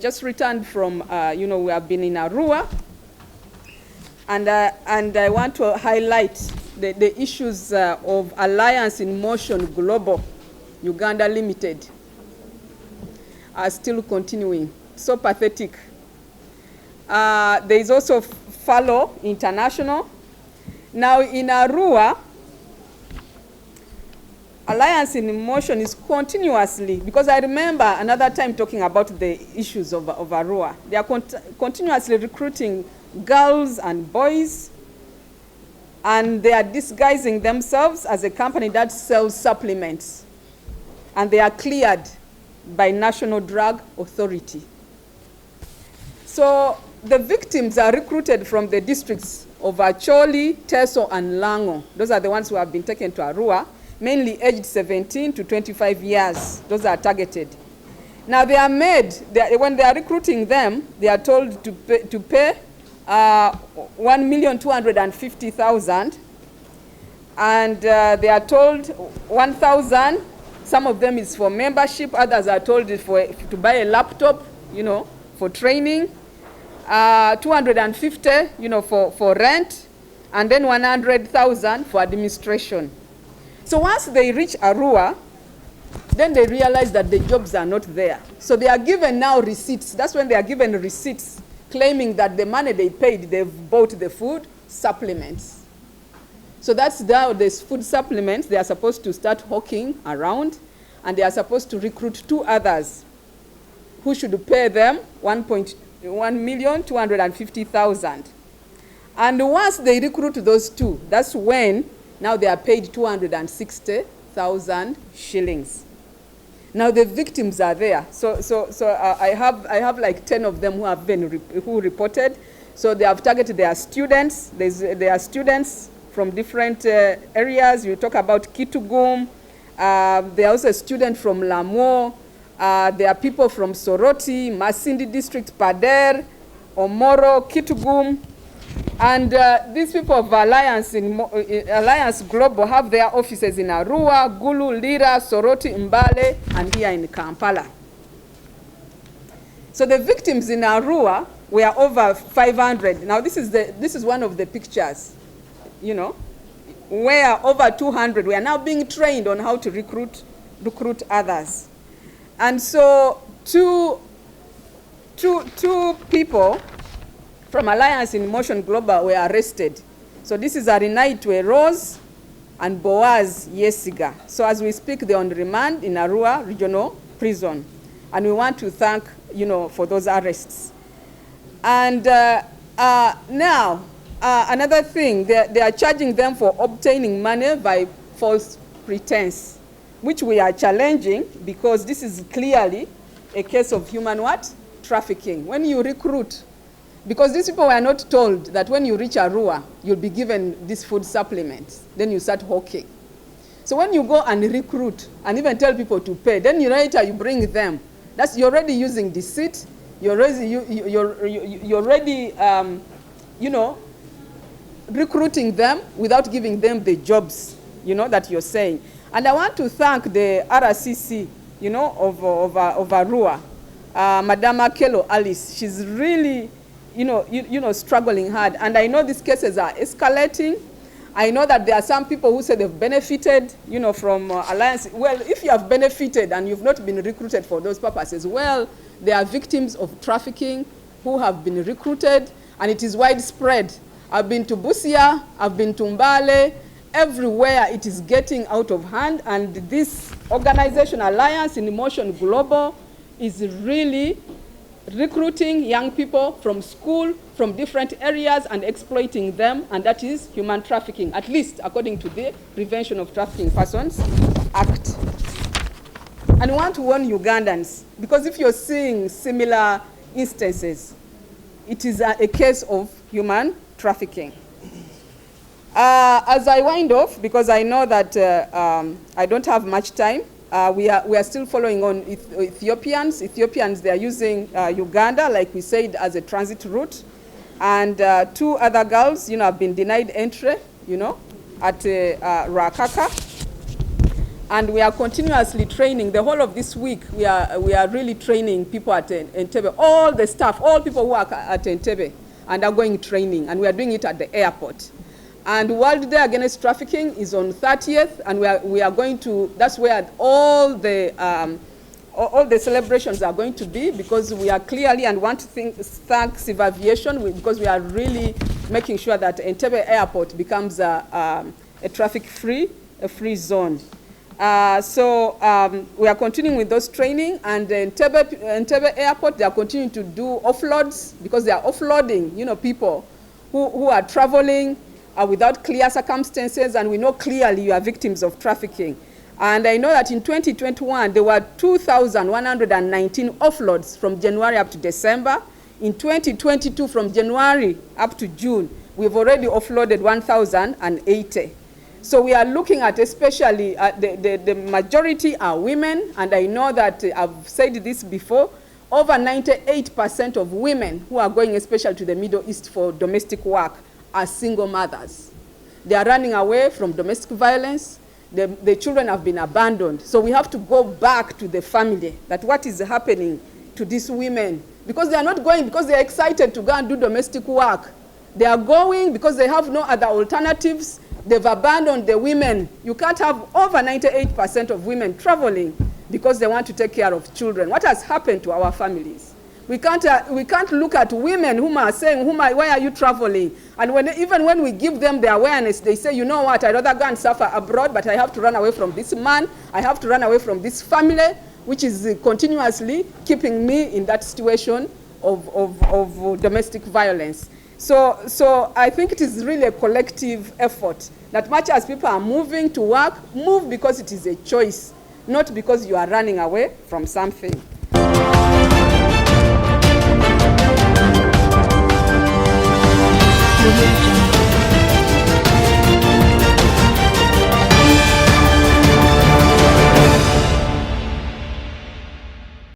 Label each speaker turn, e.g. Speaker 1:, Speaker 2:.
Speaker 1: just returned from, we have been in Arua, and I want to highlight the issues of Alliance in Motion Global, Uganda Limited, are still continuing. So pathetic. There is also Fallow International. Now in Arua, Alliance in Motion is continuously, because I remember another time talking about the issues of Arua. They are continuously recruiting girls and boys, and they are disguising themselves as a company that sells supplements, and they are cleared by National Drug Authority. So the victims are recruited from the districts of Acholi, Teso, and Lamwo. Those are the ones who have been taken to Arua, mainly aged 17 to 25 years. Those are targeted. Now they are made, when they are recruiting them, they are told to pay 1,250,000, and they are told 1,000. Some of them is for membership, others are told to buy a laptop, for training. 250, for rent, and then 100,000 for administration. So once they reach Arua, then they realize that the jobs are not there. So they are given now receipts. That's when they are given receipts, claiming that the money they paid, they've bought the food supplements. So that's now this food supplements. They are supposed to start hawking around, and they are supposed to recruit 2 others who should pay them 1,250,000. And once they recruit those 2, that's when now they are paid 260,000 shillings. Now the victims are there. So I have like 10 of them who reported. So they have targeted their students. There are students from different areas. You talk about Kitgum. There are also a student from Lamwo. There are people from Soroti, Masindi District, Pader, Omoro, Kitgum. And these people of Alliance Global have their offices in Arua, Gulu, Lira, Soroti, Mbale, and here in Kampala. So the victims in Arua were over 500. Now this is one of the pictures, where over 200 were now being trained on how to recruit others. And so two people from Alliance in Motion Global were arrested. So this is Arinaitwe Rose and Boaz Yesiga. So as we speak, they're on remand in Arua Regional Prison. And we want to thank, for those arrests. And now, another thing, they are charging them for obtaining money by false pretense, which we are challenging because this is clearly a case of human trafficking. When you recruit, because these people were not told that when you reach Arua, you'll be given these food supplements, then you start hawking. So when you go and recruit and even tell people to pay, then later you bring them. You're already using deceit. You're already recruiting them without giving them the jobs, that you're saying. And I want to thank the RCC, of Arua, Madam Akelo Alice. She's really, struggling hard. And I know these cases are escalating. I know that there are some people who say they've benefited, from Alliance. Well, if you have benefited and you've not been recruited for those purposes, well, there are victims of trafficking who have been recruited, and it is widespread. I've been to Busia, I've been to Mbale, everywhere it is getting out of hand, and this organization, Alliance in Motion Global, is really recruiting young people from school, from different areas, and exploiting them, and that is human trafficking, at least according to the Prevention of Trafficking Persons Act. And we want to warn Ugandans, because if you're seeing similar instances, it is a case of human trafficking. As I wind off, because I know that I don't have much time, we are still following on Ethiopians. Ethiopians, they are using Uganda, like we said, as a transit route. And 2 other girls, have been denied entry, at Rakaka. And we are continuously training. The whole of this week, we are really training people at Entebbe. All the staff, all people who are at Entebbe undergoing training, and we are doing it at the airport. And World Day Against Trafficking is on 30th, and we are going to, that's where all the celebrations are going to be, because we are clearly, and want to thank Civil Aviation, because we are really making sure that Entebbe Airport becomes a traffic-free, a free zone. We are continuing with those training, and Entebbe Airport, they are continuing to do offloads, because they are offloading, you know, people who are traveling without clear circumstances, and we know clearly you are victims of trafficking. And I know that in 2021, there were 2,119 offloads from January up to December. In 2022, from January up to June, we've already offloaded 1,080. So we are looking at, especially the majority are women, and I know that I've said this before, over 98% of women who are going especially to the Middle East for domestic work are single mothers. They are running away from domestic violence. The children have been abandoned. So we have to go back to the family, that what is happening to these women, because they are not going because they are excited to go and do domestic work. They are going because they have no other alternatives. They've abandoned the women. You can't have over 98% of women traveling because they want to take care of children. What has happened to our families? We can't look at women whom are saying, why are you traveling? And even when we give them the awareness, they say, you know what, I'd rather go and suffer abroad, but I have to run away from this man. I have to run away from this family, which is continuously keeping me in that situation of domestic violence. So I think it is really a collective effort, that much as people are moving to work, move because it is a choice, not because you are running away from something.